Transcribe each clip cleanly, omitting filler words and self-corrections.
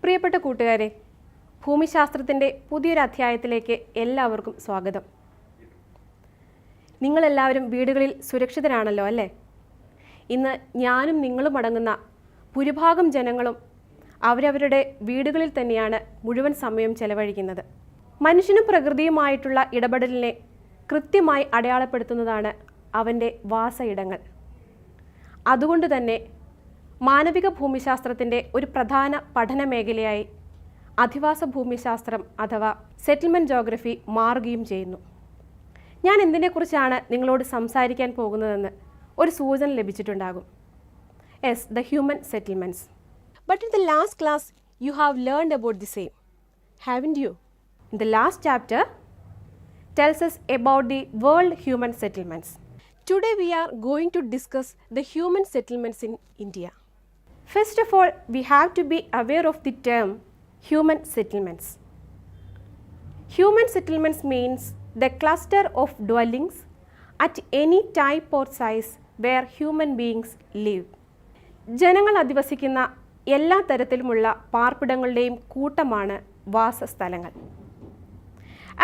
പ്രിയപ്പെട്ട കൂട്ടുകാരെ, ഭൂമിശാസ്ത്രത്തിൻ്റെ പുതിയൊരു അധ്യായത്തിലേക്ക് എല്ലാവർക്കും സ്വാഗതം. നിങ്ങളെല്ലാവരും വീടുകളിൽ സുരക്ഷിതരാണല്ലോ അല്ലേ? ഇന്ന് ഞാനും നിങ്ങളും അടങ്ങുന്ന ഭൂരിഭാഗം ജനങ്ങളും അവരവരുടെ വീടുകളിൽ തന്നെയാണ് മുഴുവൻ സമയം ചെലവഴിക്കുന്നത്. മനുഷ്യനും പ്രകൃതിയുമായിട്ടുള്ള ഇടപെടലിനെ കൃത്യമായി അടയാളപ്പെടുത്തുന്നതാണ് അവൻ്റെ വാസ ഇടങ്ങൾ. അതുകൊണ്ട് തന്നെ മാനവിക ഭൂമിശാസ്ത്രത്തിൻ്റെ ഒരു പ്രധാന പഠന മേഖലയായി അധിവാസ ഭൂമിശാസ്ത്രം അഥവാ സെറ്റിൽമെൻറ്റ് ജോഗ്രഫി മാറുകയും ചെയ്യുന്നു. ഞാൻ എന്തിനെക്കുറിച്ചാണ് നിങ്ങളോട് സംസാരിക്കാൻ പോകുന്നതെന്ന് ഒരു സൂചന ലഭിച്ചിട്ടുണ്ടാകും. Yes, the human settlements. But in the last class you have learned about the same, haven't you? In the last chapter tells us about the world human settlements. Today we are going to discuss the human settlements in India. First of all, we have to be aware of the term human settlements. Human settlements means the cluster of dwellings at any type or size where human beings live. ജനങ്ങൾ അധിവസിക്കുന്ന എല്ലാ തരത്തിലുമുള്ള പാർപ്പിടങ്ങളുടെയും കൂട്ടമാണ് വാസസ്ഥലങ്ങൾ.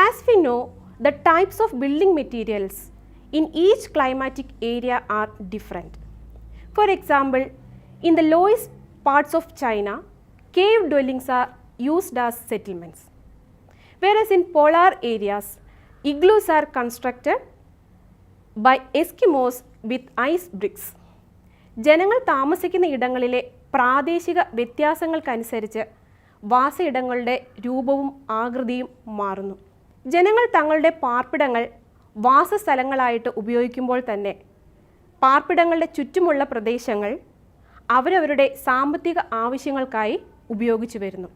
As we know, the types of building materials in each climatic area are different. For example, in the lowest parts of China, cave dwellings are used as settlements, whereas in polar areas, igloos are constructed by Eskimos with ice bricks. ജനങ്ങൾ താമസിക്കുന്ന ഇടങ്ങളിലെ പ്രാദേശിക വ്യത്യാസങ്ങൾക്കനുസരിച്ച് വാസയിടങ്ങളുടെ രൂപവും ആകൃതിയും മാറുന്നു. ജനങ്ങൾ തങ്ങളുടെ പാർപ്പിടങ്ങൾ വാസസ്ഥലങ്ങളായിട്ട് ഉപയോഗിക്കുമ്പോൾ തന്നെ പാർപ്പിടങ്ങളുടെ ചുറ്റുമുള്ള പ്രദേശങ്ങൾ അവരവരുടെ സാമ്പത്തിക ആവശ്യങ്ങൾക്കായി ഉപയോഗിച്ചു വരുന്നു.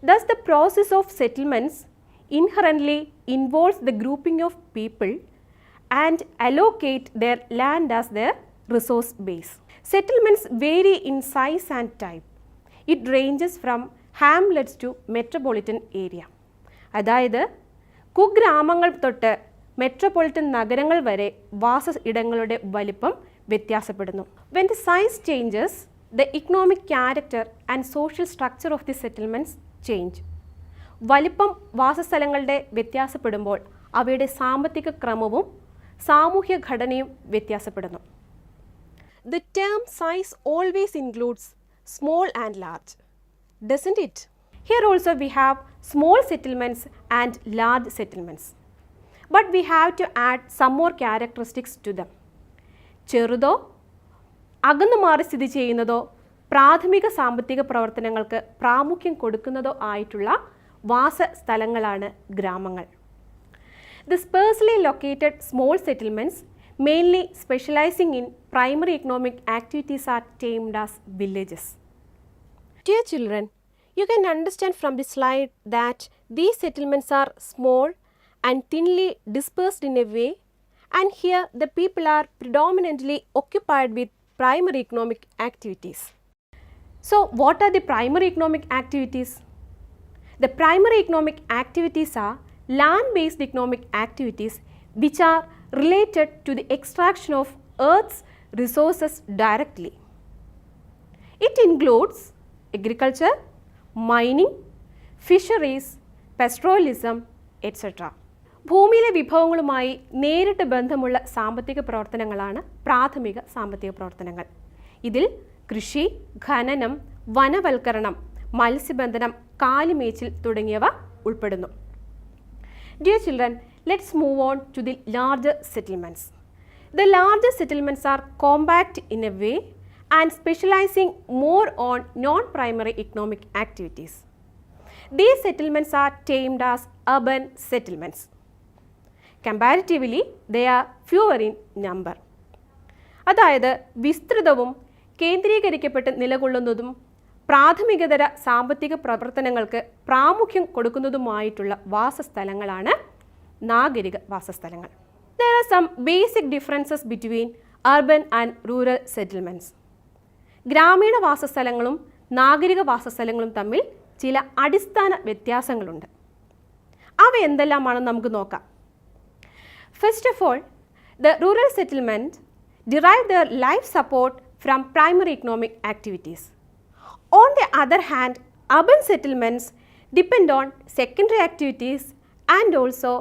Thus, the process of settlements inherently involves the grouping of people and allocate their land as their resource base. Settlements vary in size and type. It ranges from hamlets to metropolitan area. അതായത് കുഗ്രാമങ്ങൾ തൊട്ട് metropolitan നഗരങ്ങൾ വരെ വാസ ഇടങ്ങളുടെ വലിപ്പം വ്യത്യാസപ്പെടുന്നു. When the size changes, the economic character and social structure of the settlements change. വലിപ്പം വാസസ്ഥലങ്ങളുടെ വ്യത്യാസപ്പെടുമ്പോൾ അവയുടെ സാമ്പത്തിക ക്രമവും സാമൂഹ്യ ഘടനയും വ്യത്യാസപ്പെടുന്നു. The term size always includes small and large, doesn't it? Here also we have small settlements and large settlements, but we have to add some more characteristics to them. ചെറുതോ അകന്നു മാറി സ്ഥിതി ചെയ്യുന്നതോ പ്രാഥമിക സാമ്പത്തിക പ്രവർത്തനങ്ങൾക്ക് പ്രാമുഖ്യം കൊടുക്കുന്നതോ ആയിട്ടുള്ള വാസസ്ഥലങ്ങളാണ് ഗ്രാമങ്ങൾ. The sparsely located small settlements, mainly specializing in primary economic activities, are termed as villages. Dear children, you can understand from the slide that these settlements are small and thinly dispersed in a way, and here the people are predominantly occupied with primary economic activities. So, what are the primary economic activities? The primary economic activities are land-based economic activities which are related to the extraction of Earth's resources directly. It includes agriculture, mining, fisheries, pastoralism, etc. ഭൂമിയിലെ വിഭവങ്ങളുമായി നേരിട്ട് ബന്ധമുള്ള സാമ്പത്തിക പ്രവർത്തനങ്ങളാണ് പ്രാഥമിക സാമ്പത്തിക പ്രവർത്തനങ്ങൾ. ഇതിൽ കൃഷി, ഖനനം, വനവൽക്കരണം, മത്സ്യബന്ധനം, കാലിമേച്ചിൽ തുടങ്ങിയവ ഉൾപ്പെടുന്നു. Dear children, let's move on to the larger settlements. The larger settlements are compact in a way and specializing more on non-primary economic activities. These settlements are termed as urban settlements. Comparatively, they are fewer in number. അതായത് വിസ്തൃതവും കേന്ദ്രീകരിക്കപ്പെട്ട് നിലകൊള്ളുന്നതും പ്രാഥമികതര സാമ്പത്തിക പ്രവർത്തനങ്ങൾക്ക് പ്രാമുഖ്യം കൊടുക്കുന്നതുമായിട്ടുള്ള വാസസ്ഥലങ്ങളാണ് നാഗരിക വാസസ്ഥലങ്ങൾ. There are some basic differences between urban and rural settlements. ഗ്രാമീണ വാസസ്ഥലങ്ങളും നാഗരിക വാസസ്ഥലങ്ങളും തമ്മിൽ ചില അടിസ്ഥാന വ്യത്യാസങ്ങളുണ്ട്. അവ എന്തെല്ലാമാണെന്ന് നമുക്ക് നോക്കാം. First of all, the rural settlement derive their life support from primary economic activities. On the other hand, urban settlements depend on secondary activities and also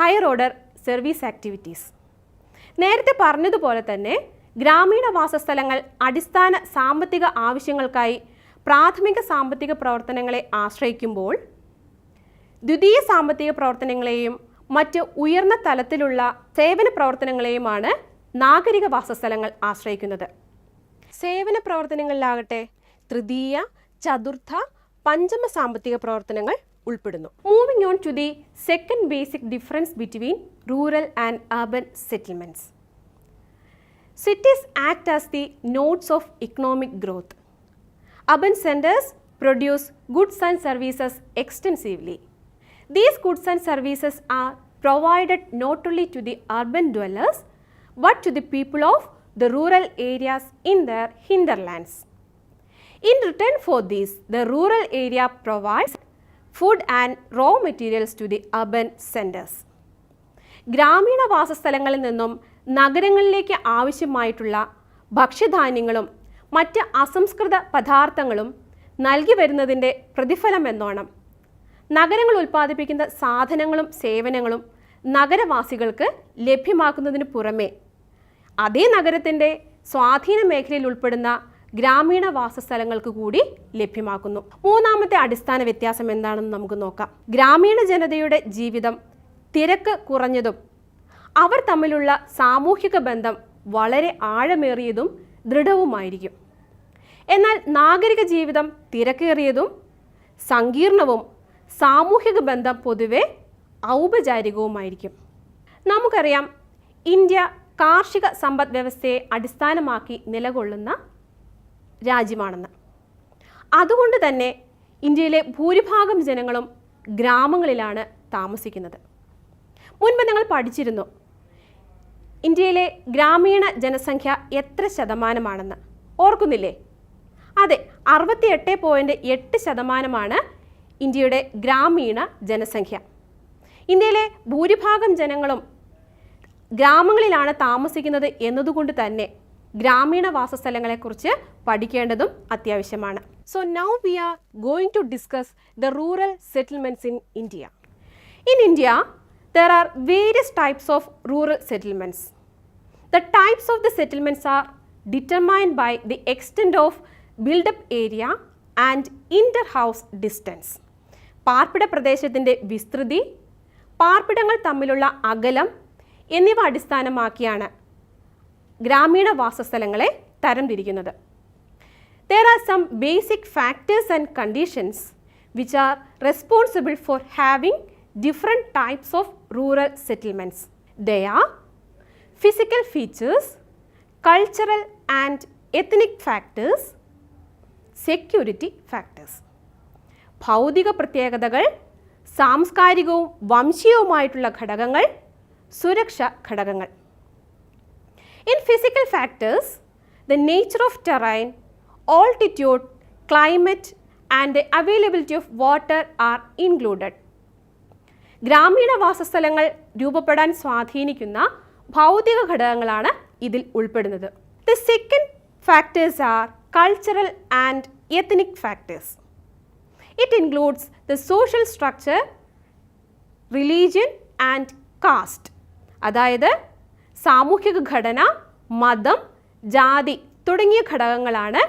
higher order service activities. നേരത്തെ പറഞ്ഞതുപോലെ തന്നെ ഗ്രാമീണ വാസസ്ഥലങ്ങൾ അടിസ്ഥാന സാമ്പത്തിക ആവശ്യങ്ങൾക്കായി പ്രാഥമിക സാമ്പത്തിക പ്രവർത്തനങ്ങളെ ആശ്രയിക്കുമ്പോൾ ദ്വിതീയ സാമ്പത്തിക പ്രവർത്തനങ്ങളെയും മറ്റ് ഉയർന്ന തലത്തിലുള്ള സേവന പ്രവർത്തനങ്ങളെയുമാണ് നാഗരിക വാസസ്ഥലങ്ങൾ ആശ്രയിക്കുന്നത്. സേവന പ്രവർത്തനങ്ങളിലാകട്ടെ തൃതീയ, ചതുർത്ഥ, പഞ്ചമ സാമ്പത്തിക പ്രവർത്തനങ്ങൾ ഉൾപ്പെടുന്നു. Moving on to the second basic difference between rural and urban settlements. Cities act as the nodes of economic growth. Urban centers produce goods and services extensively. These goods and services are provided not only to the urban dwellers but to the people of the rural areas in their hinterlands. In return for this, the rural area provides food and raw materials to the urban centers. ഗ്രാമീണ വാസസ്ഥലങ്ങളിൽ നിന്നും നഗരങ്ങളിലേക്ക് ആവശ്യമായിട്ടുള്ള ഭക്ഷ്യധാന്യങ്ങളും മറ്റ് അസംസ്കൃത പദാർത്ഥങ്ങളും നൽകി വരുന്നതിൻ്റെ പ്രതിഫലമെന്നോണം നഗരങ്ങൾ ഉൽപ്പാദിപ്പിക്കുന്ന സാധനങ്ങളും സേവനങ്ങളും നഗരവാസികൾക്ക് ലഭ്യമാക്കുന്നതിന് പുറമെ അതേ നഗരത്തിൻ്റെ സ്വാധീന മേഖലയിൽ ഉൾപ്പെടുന്ന ഗ്രാമീണ വാസസ്ഥലങ്ങൾക്ക് കൂടി ലഭ്യമാക്കുന്നു. മൂന്നാമത്തെ അടിസ്ഥാന വ്യത്യാസം എന്താണെന്ന് നമുക്ക് നോക്കാം. ഗ്രാമീണ ജനതയുടെ ജീവിതം തിരക്ക് കുറഞ്ഞതും അവർ തമ്മിലുള്ള സാമൂഹിക ബന്ധം വളരെ ആഴമേറിയതും ദൃഢവുമായിരിക്കും. എന്നാൽ നാഗരിക ജീവിതം തിരക്കേറിയതും സങ്കീർണവും സാമൂഹിക ബന്ധം പൊതുവെ ഔപചാരികവുമായിരിക്കും. നമുക്കറിയാം, ഇന്ത്യ കാർഷിക സമ്പദ് വ്യവസ്ഥയെ അടിസ്ഥാനമാക്കി നിലകൊള്ളുന്ന രാജ്യമാണെന്ന്. അതുകൊണ്ട് തന്നെ ഇന്ത്യയിലെ ഭൂരിഭാഗം ജനങ്ങളും ഗ്രാമങ്ങളിലാണ് താമസിക്കുന്നത്. മുൻപ് നിങ്ങൾ പഠിച്ചിരുന്നു ഇന്ത്യയിലെ ഗ്രാമീണ ജനസംഖ്യ എത്ര ശതമാനമാണെന്ന്. ഓർക്കുന്നില്ലേ? അതെ, 68.8% ഇന്ത്യയുടെ ഗ്രാമീണ ജനസംഖ്യ. ഇന്ത്യയിലെ ഭൂരിഭാഗം ജനങ്ങളും ഗ്രാമങ്ങളിലാണ് താമസിക്കുന്നത് എന്നതുകൊണ്ട് തന്നെ ഗ്രാമീണ വാസസ്ഥലങ്ങളെക്കുറിച്ച് പഠിക്കേണ്ടതും അത്യാവശ്യമാണ്. So now we are going to discuss the rural settlements in India. In India there are various types of rural settlements. The types of the settlements are determined by the extent of built-up area and inter-house distance. പാർപ്പിട പ്രദേശത്തിൻ്റെ വിസ്തൃതി, പാർപ്പിടങ്ങൾ തമ്മിലുള്ള അകലം എന്നിവ അടിസ്ഥാനമാക്കിയാണ് ഗ്രാമീണ വാസസ്ഥലങ്ങളെ തരംതിരിക്കുന്നത്. There are some basic factors and conditions which are responsible for having different types of rural settlements. They are physical features, cultural and ethnic factors, security factors. ഭൗതിക പ്രത്യേകതകൾ, സാംസ്കാരികവും വംശീയവുമായിട്ടുള്ള ഘടകങ്ങൾ, സുരക്ഷാ ഘടകങ്ങൾ. In physical factors, the nature of terrain, altitude, climate and the availability of water are included. ഗ്രാമീണ വാസസ്ഥലങ്ങൾ രൂപപ്പെടാൻ സ്വാധീനിക്കുന്ന ഭൗതിക ഘടകങ്ങളാണ് ഇതിൽ ഉൾപ്പെടുന്നത്. The second factors are cultural and ethnic factors. It includes the social structure, religion and caste. അതായത് സാമൂഹിക ഘടന, മതം, ജാതി തുടങ്ങിയ ഘടകങ്ങളാണ്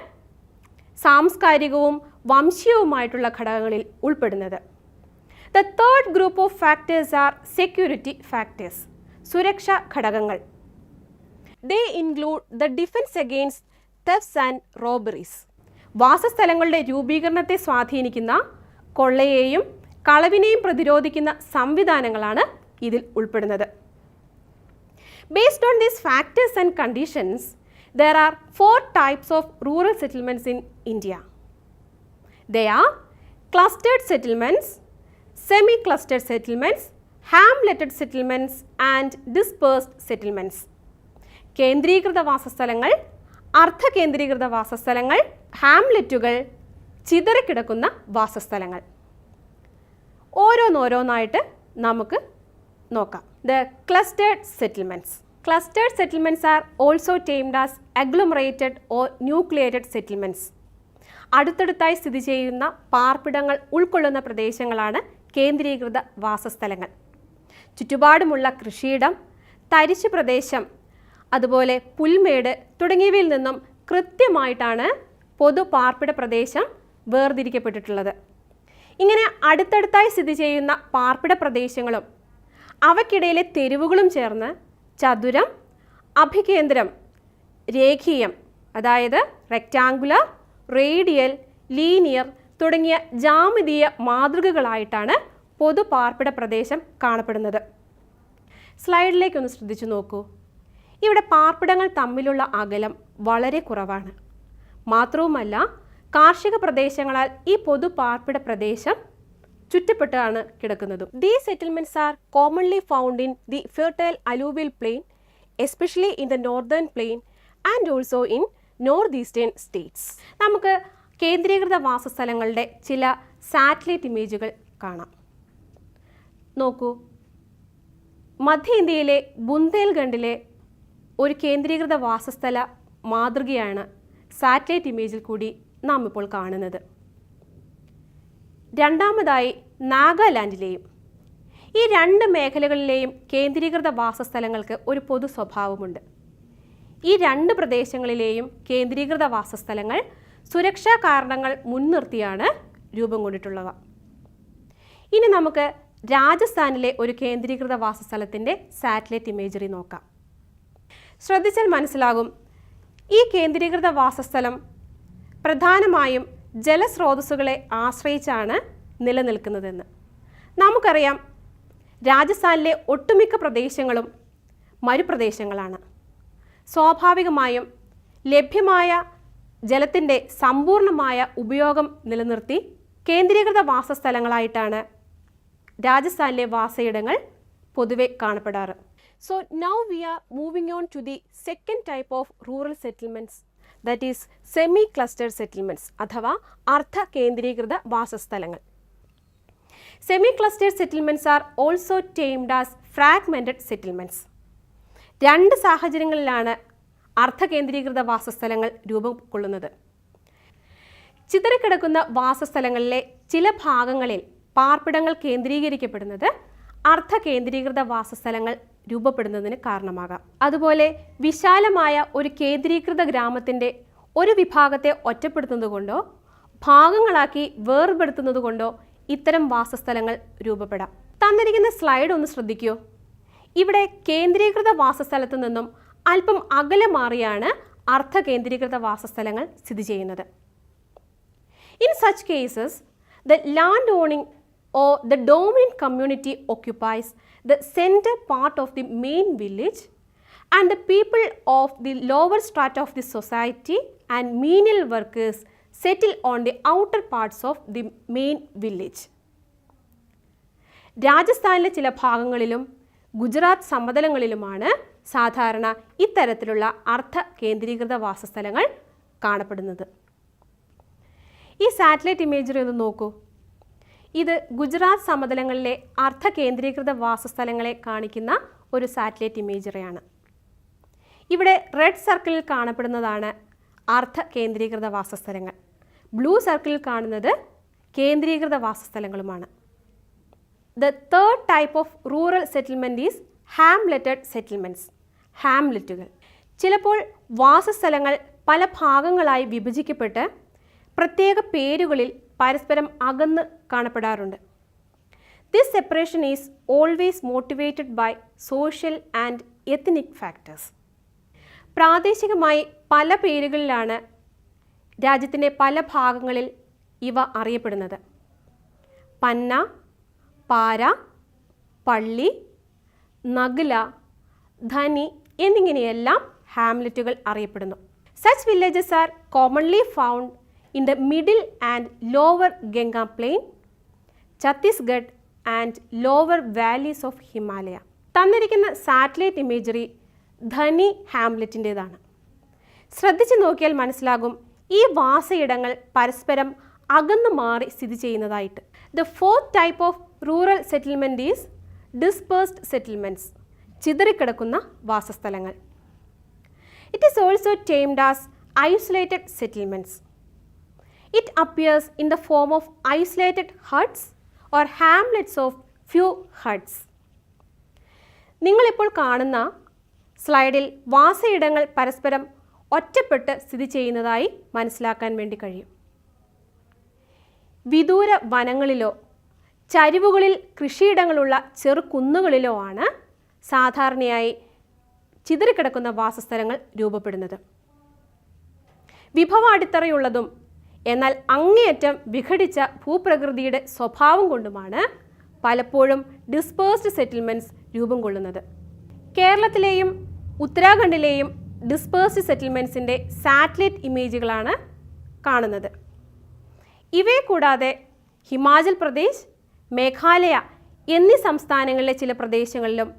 സാംസ്കാരികവും വംശീയവുമായിട്ടുള്ള ഘടകങ്ങളിൽ ഉൾപ്പെടുന്നത്. The third group of factors are security factors. സുരക്ഷാ ഘടകങ്ങൾ. They include the defense against thefts and robberies. വാസസ്ഥലങ്ങളുടെ രൂപീകരണത്തെ സ്വാധീനിക്കുന്ന കൊള്ളയെയും കളവിനെയും പ്രതിരോധിക്കുന്ന സംവിധാനങ്ങളാണ് ഇതിൽ ഉൾപ്പെടുന്നത്. Based on these factors and conditions, there are 4 types of rural settlements in India. They are clustered settlements, semi-clustered settlements, hamleted settlements and dispersed settlements. കേന്ദ്രീകൃത വാസസ്ഥലങ്ങൾ, അർദ്ധകേന്ദ്രീകൃത വാസസ്ഥലങ്ങൾ, ഹാംലെറ്റുകൾ, ചിതറിക്കിടക്കുന്ന വാസസ്ഥലങ്ങൾ. ഓരോന്നായിട്ട് നമുക്ക് നോക്കാം. The clustered settlements. Clustered settlements are also termed as agglomerated or nucleated settlements. അടുത്തടുത്തായി സ്ഥിതി ചെയ്യുന്ന പാർപ്പിടങ്ങൾ ഉൾക്കൊള്ളുന്ന പ്രദേശങ്ങളാണ് കേന്ദ്രീകൃത വാസസ്ഥലങ്ങൾ. ചുറ്റുപാടുമുള്ള കൃഷിയിടം, തരിശ് പ്രദേശം, അതുപോലെ പുൽമേട് തുടങ്ങിയവയിൽ നിന്നും കൃത്യമായിട്ടാണ് പൊതു പാർപ്പിട പ്രദേശം വേർതിരിക്കപ്പെട്ടിട്ടുള്ളത്. ഇങ്ങനെ അടുത്തടുത്തായി സ്ഥിതി ചെയ്യുന്ന പാർപ്പിട പ്രദേശങ്ങളും അവയ്ക്കിടയിലെ തെരുവുകളും ചേർന്ന് ചതുരം, അഭികേന്ദ്രം, രേഖീയം അതായത് റെക്റ്റാങ്കുലർ, റേഡിയൽ, ലീനിയർ തുടങ്ങിയ ജാമിതീയ മാതൃകകളായിട്ടാണ് പൊതു പാർപ്പിട പ്രദേശം കാണപ്പെടുന്നത്. സ്ലൈഡിലേക്കൊന്ന് ശ്രദ്ധിച്ചു നോക്കൂ. ഇവിടെ പാർപ്പിടങ്ങൾ തമ്മിലുള്ള അകലം വളരെ കുറവാണ്. മാത്രവുമല്ല, കാർഷിക പ്രദേശങ്ങളാൽ ഈ പൊതു പാർപ്പിട പ്രദേശം ചുറ്റപ്പെട്ടാണ് കിടക്കുന്നത്. These settlements are commonly found in the fertile alluvial plain, especially in the northern plain and also in northeastern states. നമുക്ക് കേന്ദ്രീകൃത വാസസ്ഥലങ്ങളുടെ ചില സാറ്റലൈറ്റ് ഇമേജുകൾ കാണാം. നോക്കൂ, മധ്യ ഇന്ത്യയിലെ ബുന്ദേൽഖണ്ഡിലെ ഒരു കേന്ദ്രീകൃത വാസസ്ഥല മാതൃകയാണ് സാറ്റലൈറ്റ് ഇമേജിൽ കൂടി നാം ഇപ്പോൾ കാണുന്നത്. രണ്ടാമതായി നാഗാലാൻഡിലെയും. ഈ 2 മേഖലകളിലെയും കേന്ദ്രീകൃത വാസസ്ഥലങ്ങൾക്ക് ഒരു പൊതു സ്വഭാവമുണ്ട്. ഈ 2 പ്രദേശങ്ങളിലെയും കേന്ദ്രീകൃത വാസസ്ഥലങ്ങൾ സുരക്ഷാ കാരണങ്ങൾ മുൻനിർത്തിയാണ് രൂപം കൊണ്ടിട്ടുള്ളവ. ഇനി നമുക്ക് രാജസ്ഥാനിലെ ഒരു കേന്ദ്രീകൃത വാസസ്ഥലത്തിൻ്റെ സാറ്റലൈറ്റ് ഇമേജറി നോക്കാം. ശ്രദ്ധിച്ചാൽ മനസ്സിലാകും, ഈ കേന്ദ്രീകൃത വാസസ്ഥലം പ്രധാനമായും ജലസ്രോതസ്സുകളെ ആശ്രയിച്ചാണ് നിലനിൽക്കുന്നതെന്ന്. നമുക്കറിയാം, രാജസ്ഥാനിലെ ഒട്ടുമിക്ക പ്രദേശങ്ങളും മരുപ്രദേശങ്ങളാണ്. സ്വാഭാവികമായും ലഭ്യമായ ജലത്തിൻ്റെ സമ്പൂർണമായ ഉപയോഗം നിലനിർത്തി കേന്ദ്രീകൃത വാസസ്ഥലങ്ങളായിട്ടാണ് രാജസ്ഥാനിലെ വാസയിടങ്ങൾ പൊതുവെ കാണപ്പെടാറ്. So now we are moving on to the second type of rural settlements, that is semi-clustered settlements അഥവാ അർദ്ധ കേന്ദ്രീകൃത വാസസ്ഥലങ്ങൾ. Semi-clustered settlements are also termed as fragmented settlements. 2 സാഹചര്യങ്ങളിലാണ് അർദ്ധ കേന്ദ്രീകൃത വാസസ്ഥലങ്ങൾ രൂപം കൊള്ളുന്നത്. ചിതറിക്കിടക്കുന്ന വാസസ്ഥലങ്ങളിലെ ചില ഭാഗങ്ങളിൽ പാർപ്പിടങ്ങൾ കേന്ദ്രീകരിക്കപ്പെടുന്നത് അർദ്ധ കേന്ദ്രീകൃത വാസസ്ഥലങ്ങൾ രൂപപ്പെടുന്നതിന് കാരണമാകാം. അതുപോലെ വിശാലമായ ഒരു കേന്ദ്രീകൃത ഗ്രാമത്തിൻ്റെ ഒരു വിഭാഗത്തെ ഒറ്റപ്പെടുത്തുന്നതുകൊണ്ടോ ഭാഗങ്ങളാക്കി വേർപെടുത്തുന്നതുകൊണ്ടോ ഇത്തരം വാസസ്ഥലങ്ങൾ രൂപപ്പെടാം. തന്നിരിക്കുന്ന സ്ലൈഡ് ഒന്ന് ശ്രദ്ധിക്കൂ. ഇവിടെ കേന്ദ്രീകൃത വാസസ്ഥലത്തു നിന്നും അല്പം അകലെ മാറിയാണ് അർദ്ധ കേന്ദ്രീകൃത വാസസ്ഥലങ്ങൾ സ്ഥിതി ചെയ്യുന്നത്. In such cases, the land owning or the dominant community occupies the center part of the main village and the people of the lower strata of the society and menial workers settle on the outer parts of the main village. രാജസ്ഥാനിലെ ചില ഭാഗങ്ങളിലും ഗുജറാത്ത് സമതലങ്ങളിലുമാണ് സാധാരണ ഇത്തരത്തിലുള്ള അർദ്ധ കേന്ദ്രീകൃത വാസസ്ഥലങ്ങൾ കാണപ്പെടുന്നത്. ഈ സാറ്റലൈറ്റ് ഇമേജറി ഒന്ന് നോക്കൂ. ഇത് ഗുജറാത്ത് സമതലങ്ങളിലെ അർദ്ധ കേന്ദ്രീകൃത വാസസ്ഥലങ്ങളെ കാണിക്കുന്ന ഒരു സാറ്റലൈറ്റ് ഇമേജറിയാണ്. ഇവിടെ റെഡ് സർക്കിളിൽ കാണപ്പെടുന്നതാണ് അർദ്ധ കേന്ദ്രീകൃത വാസസ്ഥലങ്ങൾ. ബ്ലൂ സർക്കിളിൽ കാണുന്നത് കേന്ദ്രീകൃത വാസസ്ഥലങ്ങളുമാണ്. The third type of rural settlement is hamleted settlements. ഹാംലെറ്റുകൾ. ചിലപ്പോൾ വാസസ്ഥലങ്ങൾ പല ഭാഗങ്ങളായി വിഭജിക്കപ്പെട്ട് പ്രത്യേക പേരുകളിൽ പരസ്പരം അകന്ന് കാണപ്പെടാറുണ്ട്. This separation is always motivated by social and ethnic factors. പ്രാദേശികമായി പല പേരുകളിലാണ് രാജ്യത്തിൻ്റെ പല ഭാഗങ്ങളിൽ ഇവ അറിയപ്പെടുന്നത്. പന്ന, പാര, പള്ളി, നഗ്ല, ധനി എന്നിങ്ങനെയെല്ലാം ഹാംലെറ്റുകൾ അറിയപ്പെടുന്നു. Such villages are commonly found in the middle and lower Ganga plain, Chhattisgarh and lower valleys of Himalaya. തന്നിരിക്കുന്ന സാറ്റലൈറ്റ് ഇമേജറി ധനി ഹാംലെറ്റിൻ്റേതാണ്. ശ്രദ്ധിച്ചു നോക്കിയാൽ മനസ്സിലാകും ഈ വാസയിടങ്ങൾ പരസ്പരം അകന്നു മാറി സ്ഥിതി ചെയ്യുന്നതായിട്ട്. The fourth type of rural settlement is dispersed settlements, ചിതറിക്കിടക്കുന്ന വാസസ്ഥലങ്ങൾ. It is also termed as isolated settlements. It appears in the form of isolated huts or Hamlets of few huts. നിങ്ങളിപ്പോൾ കാണുന്ന സ്ലൈഡിൽ വാസയിടങ്ങൾ പരസ്പരം ഒറ്റപ്പെട്ട് സ്ഥിതി ചെയ്യുന്നതായി മനസ്സിലാക്കാൻ വേണ്ടി കഴിയും. വിദൂര വനങ്ങളിലോ ചരിവുകളിൽ കൃഷിയിടങ്ങളുള്ള ചെറുകുന്നുകളിലോ ആണ് സാധാരണയായി ചിതറിക്കിടക്കുന്ന വാസസ്ഥലങ്ങൾ രൂപപ്പെടുന്നത്. വിഭവ അടിത്തറയുള്ളതും എന്നാൽ അങ്ങേയറ്റം വിഘടിച്ച ഭൂപ്രകൃതിയുടെ സ്വഭാവം കൊണ്ടുമാണ് പലപ്പോഴും ഡിസ്പേഴ്സ്ഡ് സെറ്റിൽമെൻറ്റ്സ് രൂപം കൊള്ളുന്നത്. കേരളത്തിലെയും ഉത്തരാഖണ്ഡിലെയും ഡിസ്പേഴ്സ്ഡ് സെറ്റിൽമെൻറ്റ്സിൻ്റെ സാറ്റലൈറ്റ് ഇമേജുകളാണ് കാണുന്നത്. ഇവയെ കൂടാതെ ഹിമാചൽ പ്രദേശ്, മേഘാലയ എന്നീ സംസ്ഥാനങ്ങളിലെ ചില പ്രദേശങ്ങളിലും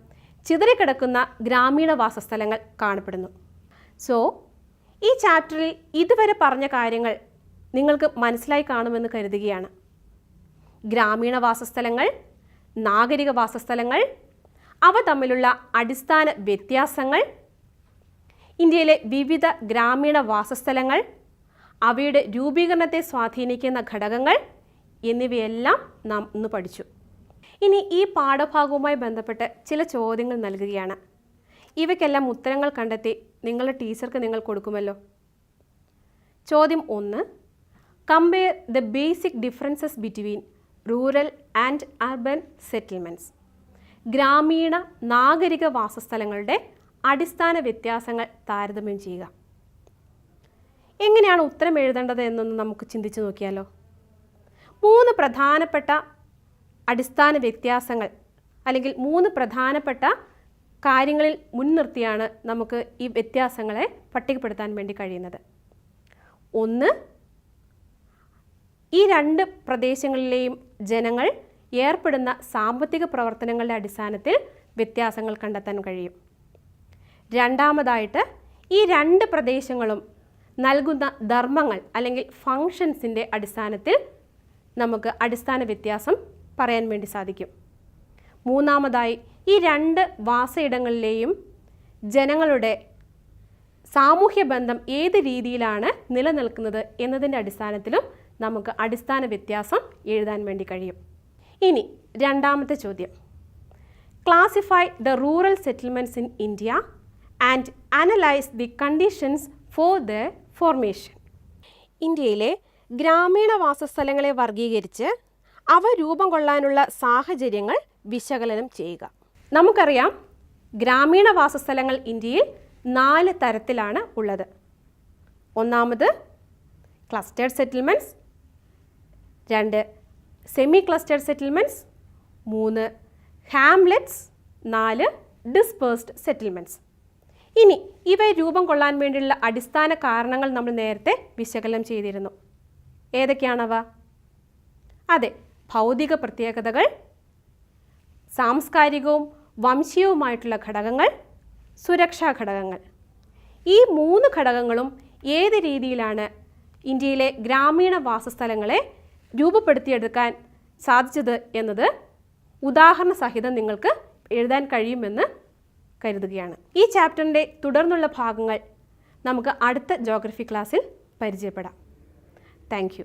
ചിതറിക്കിടക്കുന്ന ഗ്രാമീണ വാസസ്ഥലങ്ങൾ കാണപ്പെടുന്നു. സോ ഈ ചാപ്റ്ററിൽ ഇതുവരെ പറഞ്ഞ കാര്യങ്ങൾ നിങ്ങൾക്ക് മനസ്സിലായി കാണുമെന്ന് കരുതുകയാണ്. ഗ്രാമീണ വാസസ്ഥലങ്ങൾ, നാഗരിക വാസസ്ഥലങ്ങൾ, അവ തമ്മിലുള്ള അടിസ്ഥാന വ്യത്യാസങ്ങൾ, ഇന്ത്യയിലെ വിവിധ ഗ്രാമീണ വാസസ്ഥലങ്ങൾ, അവയുടെ രൂപീകരണത്തെ സ്വാധീനിക്കുന്ന ഘടകങ്ങൾ എന്നിവയെല്ലാം നാം ഇന്ന് പഠിച്ചു. ഇനി ഈ പാഠഭാഗവുമായി ബന്ധപ്പെട്ട് ചില ചോദ്യങ്ങൾ നൽകുകയാണ്. ഇവയ്ക്കെല്ലാം ഉത്തരങ്ങൾ കണ്ടെത്തി നിങ്ങളുടെ ടീച്ചർക്ക് നിങ്ങൾ കൊടുക്കുമല്ലോ. ചോദ്യം 1. Compare the basic differences between rural and urban settlements. ഗ്രാമീണ നാഗരിക വാസസ്ഥലങ്ങളുടെ അടിസ്ഥാന വ്യത്യാസങ്ങൾ താരതമ്യം ചെയ്യുക. എങ്ങനെയാണ് ഉത്തരം എഴുതേണ്ടത് എന്നൊന്ന് നമുക്ക് ചിന്തിച്ചു നോക്കിയാലോ. 3 പ്രധാനപ്പെട്ട അടിസ്ഥാന വ്യത്യാസങ്ങൾ അല്ലെങ്കിൽ 3 പ്രധാനപ്പെട്ട കാര്യങ്ങളിൽ മുൻനിർത്തിയാണ് നമുക്ക് ഈ വ്യത്യാസങ്ങളെ പട്ടികപ്പെടുത്താൻ വേണ്ടി കഴിയുന്നത്. 1. ഈ 2 പ്രദേശങ്ങളിലെയും ജനങ്ങൾ ഏർപ്പെടുന്ന സാമ്പത്തിക പ്രവർത്തനങ്ങളുടെ അടിസ്ഥാനത്തിൽ വ്യത്യാസങ്ങൾ കണ്ടെത്താൻ കഴിയും. രണ്ടാമതായിട്ട് ഈ 2 പ്രദേശങ്ങളും നൽകുന്ന ധർമ്മങ്ങൾ അല്ലെങ്കിൽ ഫങ്ഷൻസിൻ്റെ അടിസ്ഥാനത്തിൽ നമുക്ക് അടിസ്ഥാന വ്യത്യാസം പറയാൻ വേണ്ടി സാധിക്കും. മൂന്നാമതായി ഈ 2 വാസയിടങ്ങളിലെയും ജനങ്ങളുടെ സാമൂഹ്യ ബന്ധം ഏത് രീതിയിലാണ് നിലനിൽക്കുന്നത് എന്നതിൻ്റെ അടിസ്ഥാനത്തിലും നമുക്ക് അടിസ്ഥാന വ്യത്യാസം എഴുതാൻ വേണ്ടി കഴിയും. ഇനി രണ്ടാമത്തെ ചോദ്യം. Classify the rural settlements in India and analyse the conditions for the formation. ഇന്ത്യയിലെ ഗ്രാമീണ വാസസ്ഥലങ്ങളെ വർഗീകരിച്ച് അവ രൂപം കൊള്ളാനുള്ള സാഹചര്യങ്ങൾ വിശകലനം ചെയ്യുക. നമുക്കറിയാം ഗ്രാമീണ വാസസ്ഥലങ്ങൾ ഇന്ത്യയിൽ 4 തരത്തിലാണ് ഉള്ളത്. ഒന്നാമത് clustered settlements, 2 semi clustered settlements, 3 Hamlets, 4 dispersed settlements. ഇനി ഇവ രൂപം കൊള്ളാൻ വേണ്ടിയുള്ള അടിസ്ഥാന കാരണങ്ങൾ നമ്മൾ നേരത്തെ വിശകലനം ചെയ്തിരുന്നു. ഏതൊക്കെയാണവ? അതെ, ഭൗതിക പ്രത്യേകതകൾ, സാംസ്കാരികവും വംശീയവുമായിട്ടുള്ള ഘടകങ്ങൾ, സുരക്ഷാ ഘടകങ്ങൾ. ഈ 3 ഘടകങ്ങളും ഏത് രീതിയിലാണ് ഇന്ത്യയിലെ ഗ്രാമീണ വാസസ്ഥലങ്ങളെ രൂപപ്പെടുത്തിയെടുക്കാൻ സാധിച്ചത് എന്നത് ഉദാഹരണ സഹിതം നിങ്ങൾക്ക് എഴുതാൻ കഴിയുമെന്ന് കരുതുകയാണ്. ഈ ചാപ്റ്ററിൻ്റെ തുടർന്നുള്ള ഭാഗങ്ങൾ നമുക്ക് അടുത്ത ജോഗ്രഫി ക്ലാസ്സിൽ പരിചയപ്പെടാം. Thank you.